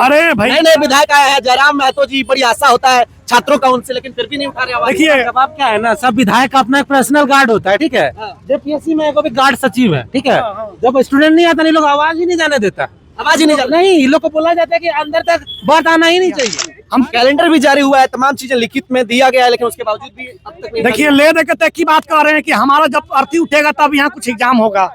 अरे भाई नए नए विधायक आए हैं जयराम महतो जी, बड़ी आशा होता है छात्रों का उनसे, लेकिन फिर भी नहीं उठा रहे आवाज। देखिए जवाब क्या है ना, सब विधायक का अपना एक पर्सनल गार्ड होता है, ठीक है। जेपीएससी में एक भी गार्ड सचिव है, ठीक है। जब स्टूडेंट नहीं आता, नहीं लोग आवाज ही नहीं जाने देता, आवाज ही नहीं चल नहीं, इन लोग को बोला जाता है कि अंदर तक बात आना ही नहीं चाहिए। हम कैलेंडर भी जारी हुआ है, तमाम चीजें लिखित में दिया गया है, लेकिन उसके बावजूद भी अब तक नहीं। देखिए ले दे के तक की बात कर रहे हैं कि हमारा जब अर्थी उठेगा तब यहाँ कुछ एग्जाम होगा।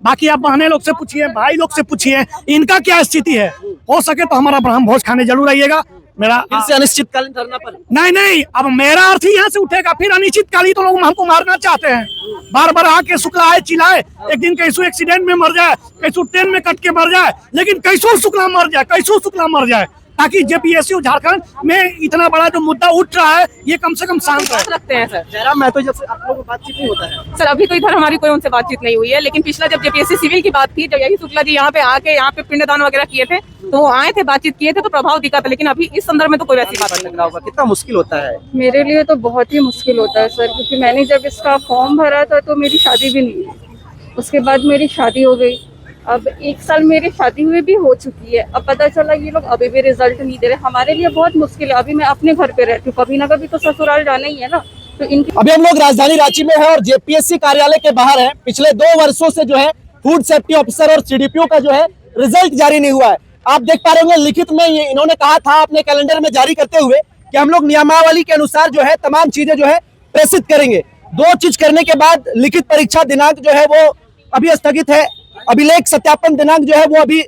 बाकी आप बहने लोग से पूछिए, भाई लोग से पूछिए, इनका क्या स्थिति है। हो सके तो हमारा ब्रह्म भोज खाने जरूर आइएगा। मेरा फिर से अनिश्चितकालीन धरना पर नहीं, अब मेरा अर्थी यहाँ से उठेगा, फिर अनिश्चितकालीन तो लोग हमको मारना चाहते हैं। बार बार आके शुक्ला आए चिल्लाए, एक दिन कैसो एक्सीडेंट में मर जाए, कैसो ट्रेन में कट के मर जाए, लेकिन कैसो शुक्ला मर जाए, कैसो शुक्ला मर जाए, ताकि जेपीएससी झारखंड में इतना बड़ा जो मुद्दा उठ रहा है ये कम से कम शांत रहे। रखते हैं सर। जयराम महतो जब से आप लोगों को बातचीत नहीं होता है। सर अभी तो इधर हमारी कोई उनसे बातचीत नहीं हुई है, लेकिन पिछला जब जेपीएससी सिविल की बात थी, जब यही शुक्ला जी यहाँ पे आके यहाँ पे पिंडदान वगैरह किए थे, तो वो आए थे, बातचीत किए थे, तो प्रभाव दिखा था। लेकिन अभी इस संदर्भ में तो कोई वैसी बात नहीं। लग रहा होगा कितना मुश्किल होता है। मेरे लिए तो बहुत ही मुश्किल होता है सर, क्योंकि मैंने जब इसका फॉर्म भरा था तो मेरी शादी भी नहीं हुई। उसके बाद मेरी शादी हो गई, अब 1 साल मेरी शादी हुए भी हो चुकी है। अब पता चला ये लोग अभी भी रिजल्ट नहीं दे रहे। हमारे लिए बहुत मुश्किल है। अभी मैं अपने घर पे रहती हूँ, कभी ना कभी तो ससुराल जाना ही है ना। तो इनकी अभी हम लोग राजधानी रांची में है और जेपीएससी कार्यालय के बाहर है। पिछले 2 वर्षों से जो है फूड सेफ्टी ऑफिसर और सीडीपीओ का जो है रिजल्ट जारी नहीं हुआ है। आप देख पा रहे होंगे लिखित में इन्होंने कहा था अपने कैलेंडर में जारी करते हुए कि हम लोग नियमावली के अनुसार जो है तमाम चीजें जो है प्रेषित करेंगे। 2 चीज करने के बाद लिखित परीक्षा दिनांक जो है वो अभी स्थगित है। अभिलेख सत्यापन दिनांक जो है वो अभी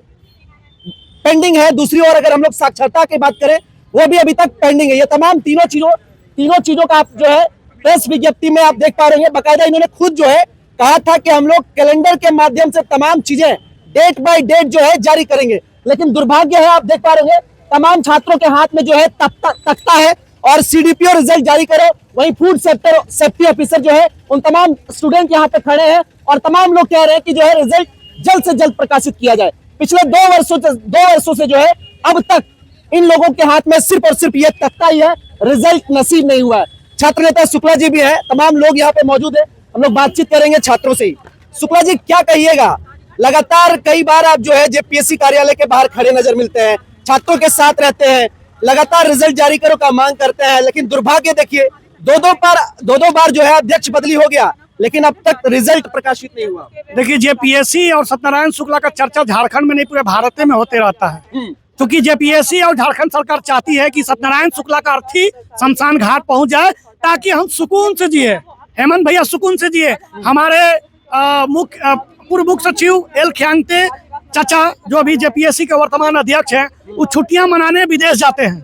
पेंडिंग है। दूसरी ओर अगर हम लोग साक्षरता की बात करें वो भी अभी तक पेंडिंग है। ये तमाम तीनों चीजों का आप जो है प्रेस विज्ञप्ति में आप देख पा रहे हैं। बाकायदा इन्होंने खुद जो है कहा था कि हम लोग कैलेंडर के माध्यम से तमाम चीजें डेट बाय डेट जो है जारी करेंगे, लेकिन दुर्भाग्य है आप देख पा रहे हैं तमाम छात्रों के हाथ में जो है तख्ता है और सीडीपीओ रिजल्ट जारी करो। वहीं फूड सेफ्टी ऑफिसर जो है उन तमाम स्टूडेंट यहाँ पे खड़े हैं और तमाम लोग कह रहे हैं कि जो है रिजल्ट जल्द से जल्द प्रकाशित किया जाए। पिछले 2 वर्षों से जो है अब तक इन लोगों के हाथ में सिर्फ और सिर्फ ये तख्ता ही है, रिजल्ट नसीब नहीं हुआ है। छात्र नेता शुक्ला जी भी है, तमाम लोग यहाँ पे मौजूद है। हम लोग बातचीत करेंगे छात्रों से ही। शुक्ला जी क्या कहिएगा, लगातार कई बार आप जो है जेपीएससी कार्यालय के बाहर खड़े नजर मिलते हैं, छात्रों के साथ रहते हैं, लगातार रिजल्ट जारी करो का मांग करते हैं, लेकिन दुर्भाग्य देखिए दो बार जो है अध्यक्ष बदली हो गया, लेकिन अब तक रिजल्ट प्रकाशित नहीं हुआ। देखिए जेपीएससी और सत्यनारायण शुक्ला का चर्चा झारखंड में नहीं पूरे भारत में होते रहता है, क्योंकि जेपीएससी और झारखंड सरकार चाहती है कि सत्यनारायण शुक्ला का अर्थी शमशान घाट पहुंच जाए ताकि हम सुकून से जिए। हेमंत भैया सुकून से जिए। हमारे पूर्व मुख्य सचिव एल ख्यांगते चाचा जो अभी जेपीएससी के वर्तमान अध्यक्ष हैं, वो छुट्टियां मनाने विदेश जाते हैं।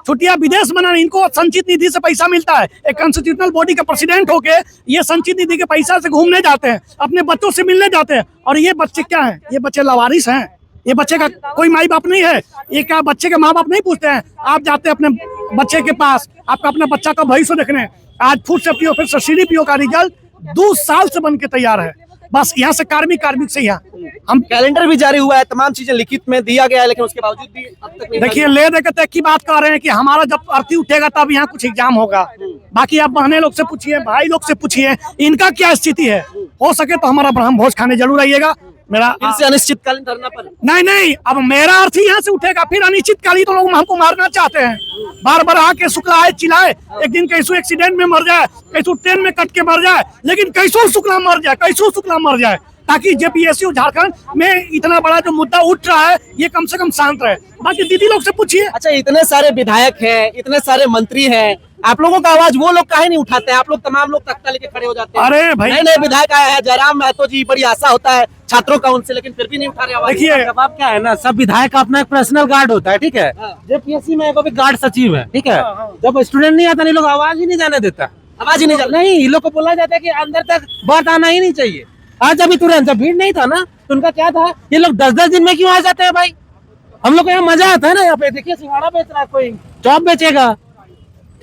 छुट्टियां विदेश मनाने, इनको संचित निधि से पैसा मिलता है। एक कॉन्स्टिट्यूशनल बॉडी का प्रेसिडेंट होके ये संचित निधि के पैसा से घूमने जाते हैं, अपने बच्चों से मिलने जाते हैं। और ये बच्चे क्या हैं? ये बच्चे लावारिस हैं। ये बच्चे का कोई माई बाप नहीं है। ये क्या बच्चे के माँ बाप नहीं पूछते हैं? आप जाते हैं अपने बच्चे के पास, आपका अपने बच्चा का भविष्य देखने। आज फूड सेफ्टी ऑफिसर सीडीपीओ का रिजल्ट 2 साल से बन के तैयार है। बस यहाँ से कार्मिक से यहाँ हम कैलेंडर भी जारी हुआ है, तमाम चीजें लिखित में दिया गया है, लेकिन उसके बावजूद भी अब तक नहीं। देखिए ले दे के तक की बात कर रहे हैं कि हमारा जब अर्थी उठेगा तब यहाँ कुछ एग्जाम होगा। बाकी आप बहने लोग से पूछिए, भाई लोग से पूछिए, इनका क्या स्थिति है। हो सके तो हमारा ब्रह्म भोज खाने जरूर आइएगा। मेरा फिर से अनिश्चितकालीन धरना पर नहीं, अब मेरा अर्थी यहाँ से उठेगा, फिर अनिश्चितकालीन तो लोग हमको मारना चाहते हैं। बार बार आके शुक्ला आए चिल्लाए, एक दिन कैसो एक्सीडेंट में मर जाए, कैसो ट्रेन में कट के मर जाए, लेकिन कैसो शुक्ला मर जाए, कैसो शुक्ला मर जाए, ताकि जेपीएससी झारखंड में इतना बड़ा जो मुद्दा उठ रहा है ये कम से कम शांत रहे। बाकी दीदी लोग से पूछिए। अच्छा, इतने सारे विधायक हैं, इतने सारे मंत्री हैं, आप लोगों का आवाज वो लोग काहे नहीं उठाते हैं? आप लोग तमाम लोग तख्ता लेके खड़े हो जाते हैं। अरे भाई नए नए विधायक आए हैं जयराम महतो जी, बड़ी आशा होता है छात्रों का उनसे, लेकिन फिर भी नहीं उठा रहे आवाज। देखिए जवाब क्या है ना, सब विधायक का अपना एक पर्सनल गार्ड होता है, ठीक है। जेपीएससी में एक भी गार्ड सचिव है, ठीक है। जब स्टूडेंट नहीं आता, नहीं लोग आवाज ही नहीं जाने देता, आवाज ही नहीं चल नहीं, इन लोग को बोला जाता है कि अंदर तक बात आना ही नहीं चाहिए। आज अभी तुरंत जब भीड़ नहीं था ना, तो उनका क्या था, ये लोग 10-10 दिन में क्यों आ जाते हैं भाई? हम लोग को यहाँ मजा आता है ना। यहाँ पे देखिए सिंघाड़ा बेच रहा है, कोई चॉप बेचेगा,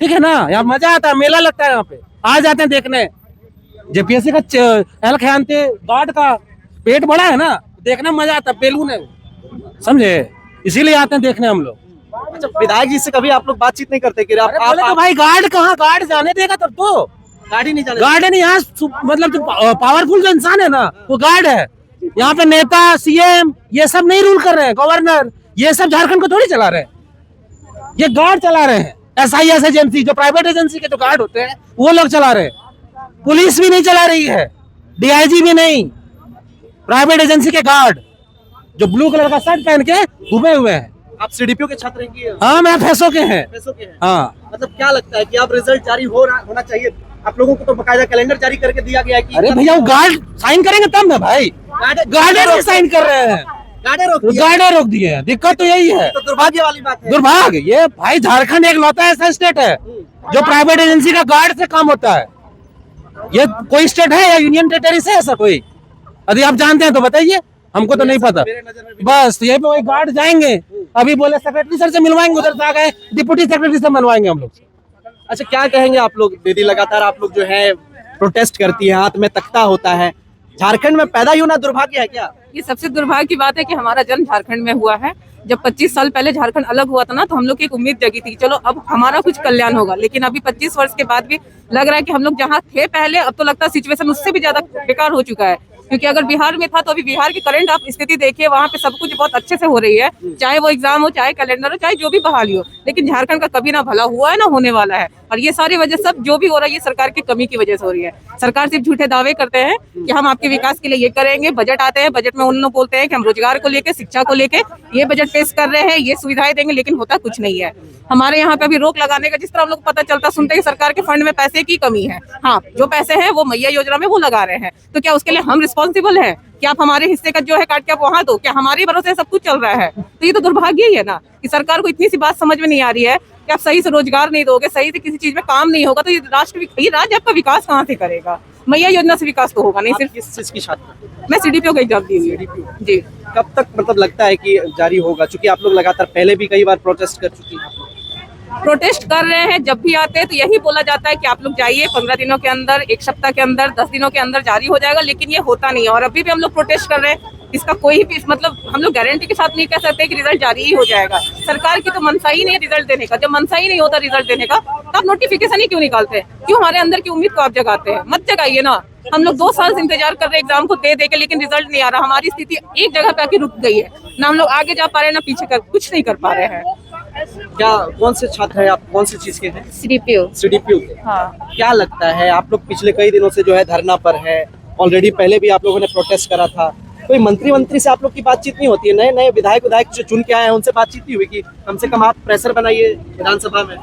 ठीक है ना। यहाँ मजा आता है, मेला लगता है, यहाँ पे आ जाते हैं देखने। जेपीएससी का एल ख्यांते गार्ड का पेट बड़ा है ना, देखने में मजा आता है, बेलून है, समझे, इसीलिए आते हैं देखने हम लोग। अच्छा, विधायक जी से कभी आप लोग बातचीत नहीं करते कि तो भाई गार्ड कहाँ, गार्ड जाने देगा तब तो। गाड़ी नहीं जाने, गार्ड है नहीं यहाँ, मतलब जो पावरफुल जो इंसान है ना वो गार्ड है। यहाँ पे नेता, सीएम ये सब नहीं रूल कर रहे हैं, गवर्नर ये सब झारखंड को थोड़ी चला रहे हैं, ये गार्ड चला रहे हैं। SIS एजेंसी, जो प्राइवेट एजेंसी के जो गार्ड होते हैं वो लोग चला रहे हैं। पुलिस भी नहीं चला रही है, DIG भी नहीं, प्राइवेट एजेंसी के गार्ड जो ब्लू कलर का शर्ट पहन के घूमे हुए हैं। आप CDPO के छात्र हैं कि हाँ, मैं FSO के हैं। FSO के हैं? हाँ, मतलब क्या लगता है कि अब रिजल्ट जारी होना चाहिए? आप लोगों को तो बकायदा कैलेंडर जारी करके दिया गया है कि अरे भैया वो गार्ड साइन करेंगे तब ना भाई, गार्डे लोग साइन कर रहे हैं, गार्डे रोक दिया। गार्डे रोक दिए हैं। दिक्कत तो यही है, तो दुर्भाग्य वाली बात है। दुर्भाग्य। ये भाई झारखंड एक लौता ऐसा स्टेट है जो प्राइवेट एजेंसी का गार्ड से काम होता है। ये कोई स्टेट है या यूनियन टेरिटरी से ऐसा कोई? यदि आप जानते हैं तो बताइए, हमको तो नहीं पता। मेरे नजर में भी बस यही पे वही गार्ड जाएंगे, अभी बोले सेक्रेटरी सर से मिलवाएंगे, उधर से आ गए डिप्टी सेक्रेटरी से मिलवाएंगे हम लोग। अच्छा, क्या कहेंगे आप लोग? दीदी, लगातार आप लोग जो है प्रोटेस्ट करती है, हाथ में तख्ता होता है, झारखंड में पैदा ही होना दुर्भाग्य है क्या? ये सबसे दुर्भाग्य की बात है कि हमारा जन्म झारखंड में हुआ है। जब 25 साल पहले झारखंड अलग हुआ था ना, तो हम लोग की एक उम्मीद जगी थी, चलो अब हमारा कुछ कल्याण होगा। लेकिन अभी 25 वर्ष के बाद भी लग रहा है कि हम लोग जहाँ थे पहले, अब तो लगता है सिचुएशन उससे भी ज्यादा बेकार हो चुका है। क्योंकि अगर बिहार में था तो अभी बिहार की करंट आप स्थिति देखिए, वहाँ पे सब कुछ बहुत अच्छे से हो रही है, चाहे वो एग्जाम हो, चाहे कैलेंडर हो, चाहे जो भी बहाली हो। लेकिन झारखंड का कभी ना भला हुआ है ना होने वाला है। और ये सारी वजह सब जो भी हो रहा है ये सरकार की कमी की वजह से हो रही है। सरकार सिर्फ झूठे दावे करते हैं कि हम आपके विकास के लिए ये करेंगे, बजट आते हैं, बजट में उन लोग बोलते हैं कि हम रोजगार को लेके, शिक्षा को लेके ये बजट पेश कर रहे हैं, ये सुविधाएं देंगे, लेकिन होता कुछ नहीं है। हमारे यहाँ पे अभी रोक लगाने का जिस तरह हम लोग को पता चलता, सुनते हैं सरकार के फंड में पैसे की कमी है। हाँ, जो पैसे हैं वो मैया योजना में वो लगा रहे हैं, तो क्या उसके लिए हम रिस्पॉन्सिबल है कि आप हमारे हिस्से का जो है काट के आप वहां दो? क्या हमारे भरोसे सब कुछ चल रहा है? तो ये तो दुर्भाग्य ही है ना कि सरकार को इतनी सी बात समझ में नहीं आ रही है कि आप सही से रोजगार नहीं दोगे, सही से किसी चीज में काम नहीं होगा, तो ये राज्य आपका विकास कहाँ से करेगा? मैया योजना से विकास तो होगा नहीं। सिर्फ किस चीज की छात्र? मैं CDPO का एग्जाम दी हुई है। जी, कब तक मतलब लगता है कि जारी होगा? क्योंकि आप लोग लगातार पहले भी कई बार प्रोटेस्ट कर चुकी हैं। प्रोटेस्ट कर रहे हैं, जब भी आते हैं तो यही बोला जाता है कि आप लोग जाइए, 15 दिनों के अंदर, एक सप्ताह के अंदर, 10 दिनों के अंदर जारी हो जाएगा, लेकिन ये होता नहीं है। और अभी भी हम लोग प्रोटेस्ट कर रहे हैं, इसका कोई भी मतलब हम लोग गारंटी के साथ नहीं कह सकते कि रिजल्ट जारी ही हो जाएगा। सरकार की तो मनसा ही नहीं है रिजल्ट देने का। जब मनसा ही नहीं होता रिजल्ट देने का तो आप नोटिफिकेशन ही क्यों निकालते हैं? क्यों हमारे अंदर की उम्मीद को आप जगाते हैं? मत जगाइए ना। हम लोग 2 साल से इंतजार कर रहे हैं एग्जाम को दे के, लेकिन रिजल्ट नहीं आ रहा। हमारी स्थिति एक जगह पे आके रुक गई है, ना हम लोग आगे जा पा रहे हैं, ना पीछे कुछ नहीं कर पा रहे हैं। क्या, कौन से छात्र हैं आप? कौन सी चीज के हैं? CDPO। के। हाँ, क्या लगता है, आप लोग पिछले कई दिनों से जो है धरना पर है, ऑलरेडी पहले भी आप लोगों ने प्रोटेस्ट करा था, कोई मंत्री से आप लोग की बातचीत नहीं होती है? नए नए विधायक जो चुन के आए हैं उनसे बातचीत नहीं हुई कि कम से कम आप प्रेशर बनाइए विधानसभा में?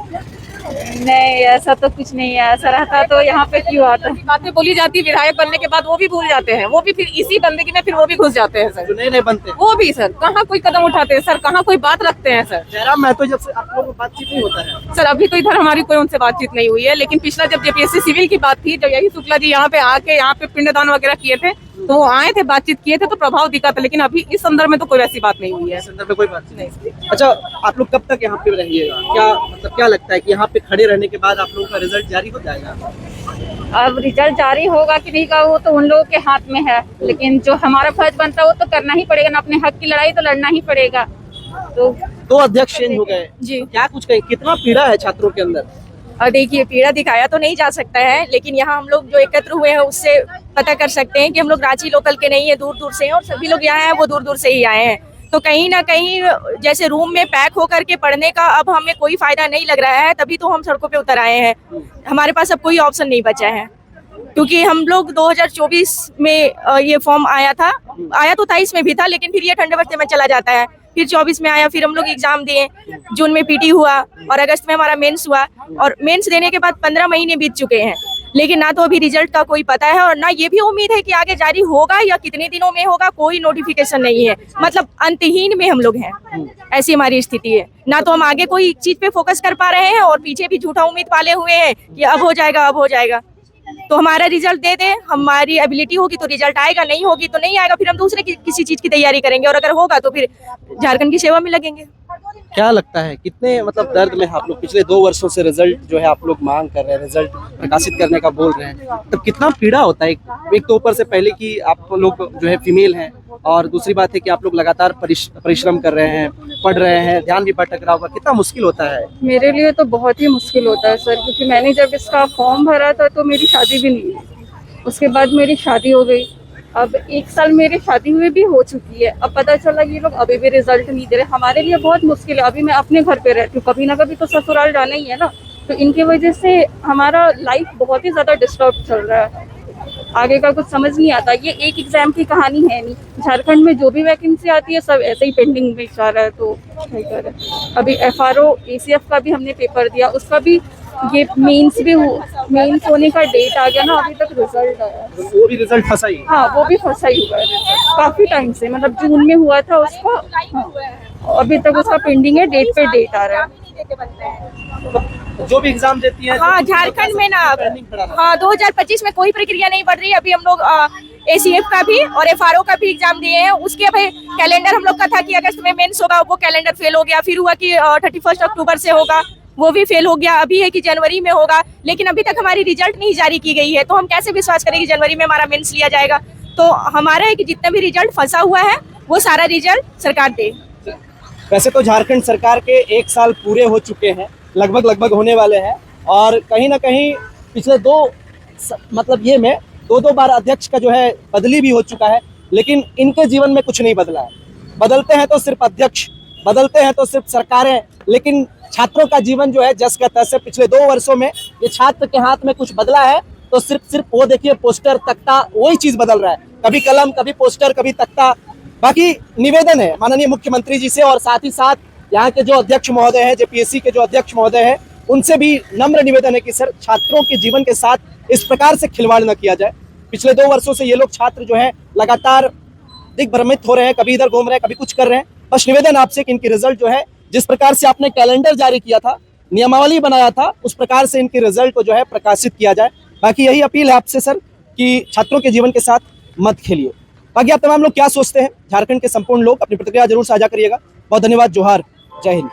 नहीं, ऐसा तो कुछ नहीं है। ऐसा रहता तो यहाँ पे क्यों आता? बातें बोली जाती है, विधायक बनने के बाद वो भी भूल जाते हैं, वो भी फिर इसी गंदगी में फिर वो भी घुस जाते हैं सर। जो नए नए बनते हैं वो भी सर कहाँ कोई कदम उठाते हैं सर, कहाँ कोई बात रखते हैं सर। जयराम महतो जब से आप लोगों को बातचीत नहीं होता है? सर अभी तो इधर हमारी कोई उनसे बातचीत नहीं हुई है, लेकिन पिछला जब JPSC सिविल की बात थी, जब यही शुक्ला जी यहाँ पे आके यहाँ पे पिंडदान वगैरह किए थे, तो वो आए थे, बातचीत किए थे, तो प्रभाव दिखा था। लेकिन अभी इस संदर्भ में तो कोई ऐसी बात नहीं हुई है। इस संदर्भ में कोई बात नहीं। अच्छा, आप लोग कब तक यहाँ पे रहिएगा? क्या मतलब क्या लगता है कि यहाँ पे खड़े रहने के बाद आप लोगों का रिजल्ट जारी हो जाएगा? अब रिजल्ट जारी होगा कि नहीं का वो तो उन लोगों के हाथ में है, लेकिन जो हमारा फर्ज बनता है वो तो करना ही पड़ेगा ना। अपने हक की लड़ाई तो लड़ना ही पड़ेगा। तो 2 अध्यक्ष चेंज हो गए जी। क्या कुछ कहें, कितना पीड़ा है छात्रों के अंदर? और देखिए, पीड़ा दिखाया तो नहीं जा सकता है, लेकिन यहाँ हम लोग जो एकत्र हुए हैं उससे पता कर सकते हैं कि हम लोग रांची लोकल के नहीं है, दूर दूर से हैं, और सभी लोग यहाँ हैं वो दूर दूर से ही आए हैं। तो कहीं ना कहीं जैसे रूम में पैक होकर के पढ़ने का अब हमें कोई फायदा नहीं लग रहा है, तभी तो हम सड़कों पे उतर आए हैं। हमारे पास अब कोई ऑप्शन नहीं बचा है, क्योंकि हम लोग 2024 में ये फॉर्म आया तो 23 में भी था, लेकिन फिर ये ठंडे बस्ते में चला जाता है। फिर 24 में आया, फिर हम लोग एग्जाम दिए, जून में PT हुआ और अगस्त में हमारा मेंस हुआ, और मेंस देने के बाद 15 महीने बीत चुके हैं, लेकिन ना तो अभी रिजल्ट का कोई पता है और ना ये भी उम्मीद है कि आगे जारी होगा या कितने दिनों में होगा, कोई नोटिफिकेशन नहीं है। मतलब अंतहीन में हम लोग हैं, ऐसी हमारी स्थिति है। ना तो हम आगे कोई चीज पे फोकस कर पा रहे हैं और पीछे भी झूठा उम्मीद पाले हुए हैं कि अब हो जाएगा, अब हो जाएगा। तो हमारा रिजल्ट दे दे, हमारी एबिलिटी होगी तो रिजल्ट आएगा, नहीं होगी तो नहीं आएगा, फिर हम दूसरे किसी चीज की तैयारी करेंगे, और अगर होगा तो फिर झारखंड की सेवा में लगेंगे। क्या लगता है कितने मतलब दर्द में आप लोग? पिछले 2 वर्षों से रिजल्ट जो है आप लोग मांग कर रहे हैं, रिजल्ट प्रकाशित करने का बोल रहे हैं, तो कितना पीड़ा होता है? एक तो ऊपर से पहले कि आप लोग जो है फीमेल हैं, और दूसरी बात है कि आप लोग लगातार परिश्रम कर रहे हैं, पढ़ रहे हैं, ध्यान भी भटक रहा होगा, कितना मुश्किल होता है? मेरे लिए तो बहुत ही मुश्किल होता है सर, क्योंकि मैंने जब इसका फॉर्म भरा था तो मेरी शादी भी नहीं हुई। उसके बाद मेरी शादी हो गई। अब एक साल मेरी शादी हुए भी हो चुकी है, अब पता चला ये लोग अभी भी रिजल्ट नहीं दे रहे। हमारे लिए बहुत मुश्किल है, अभी मैं अपने घर पे रहती हूँ, कभी ना कभी तो ससुराल जाना ही है ना, तो इनकी वजह से हमारा लाइफ बहुत ही ज़्यादा डिस्टर्ब चल रहा है। आगे का कुछ समझ नहीं आता। ये एक एग्जाम की कहानी है नहीं, झारखंड में जो भी वैकेंसी आती है सब ऐसे ही पेंडिंग में चल रहा है। तो क्या करें, अभी FRO ACF का भी हमने पेपर दिया, उसका भी ये मेंस भी मेंस होने का डेट आ गया ना, अभी तक रिजल्ट आया। वो भी रिजल्ट फंसा ही है। हाँ, वो भी फंसा ही हुआ है result। काफी टाइम से, मतलब जून में हुआ था उसका, हाँ, अभी तक उसका पेंडिंग है, डेट पे डेट आ रहा है। जो भी एग्जाम देती है हाँ, झारखंड में ना हाँ 2025 में कोई प्रक्रिया नहीं बढ़ रही। अभी हम लोग ACF का भी और FRO का भी एग्जाम दिए हैं। उसके अभी कैलेंडर हम लोग का था कि अगस्त में मेंस होगा, वो कैलेंडर फेल हो गया। फिर हुआ कि 31 अक्टूबर से होगा, वो भी फेल हो गया। अभी है कि जनवरी में होगा, लेकिन अभी तक हमारी रिजल्ट नहीं जारी की गई है। तो हम कैसे विश्वास करें कि जनवरी में हमारा मेंस लिया जाएगा। तो हमारा है कि जितना भी रिजल्ट फंसा हुआ है वो सारा रिजल्ट सरकार दे। वैसे तो झारखंड सरकार के 1 साल पूरे हो चुके हैं, लगभग होने वाले हैं, और कहीं ना कहीं पिछले दो बार अध्यक्ष का जो है बदली भी हो चुका है, लेकिन इनके जीवन में कुछ नहीं बदला है। बदलते हैं तो सिर्फ अध्यक्ष, बदलते हैं तो सिर्फ सरकारें, लेकिन छात्रों का जीवन जो है जस का तस है। पिछले 2 वर्षों में ये छात्र के हाथ में कुछ बदला है तो सिर्फ वो देखिए पोस्टर तख्ता, वही चीज बदल रहा है, कभी कलम, कभी पोस्टर, कभी तख्ता। बाकी निवेदन है माननीय मुख्यमंत्री जी से, और साथ ही साथ यहाँ के जो अध्यक्ष महोदय हैं, JPSC के जो अध्यक्ष महोदय हैं, उनसे भी नम्र निवेदन है कि सर छात्रों के जीवन के साथ इस प्रकार से खिलवाड़ न किया जाए। पिछले 2 वर्षों से ये लोग छात्र जो हैं लगातार दिग्भ्रमित हो रहे हैं, कभी इधर घूम रहे हैं, कभी कुछ कर रहे हैं। बस निवेदन आपसे कि इनकी रिजल्ट जो है, जिस प्रकार से आपने कैलेंडर जारी किया था, नियमावली बनाया था, उस प्रकार से इनके रिजल्ट को जो है प्रकाशित किया जाए। बाकी यही अपील है आपसे सर कि छात्रों के जीवन के साथ मत खेलिए। बाकी आप तमाम लोग क्या सोचते हैं, झारखंड के संपूर्ण लोग अपनी प्रतिक्रिया जरूर साझा करिएगा। बहुत धन्यवाद, जोहार, जय हिंद।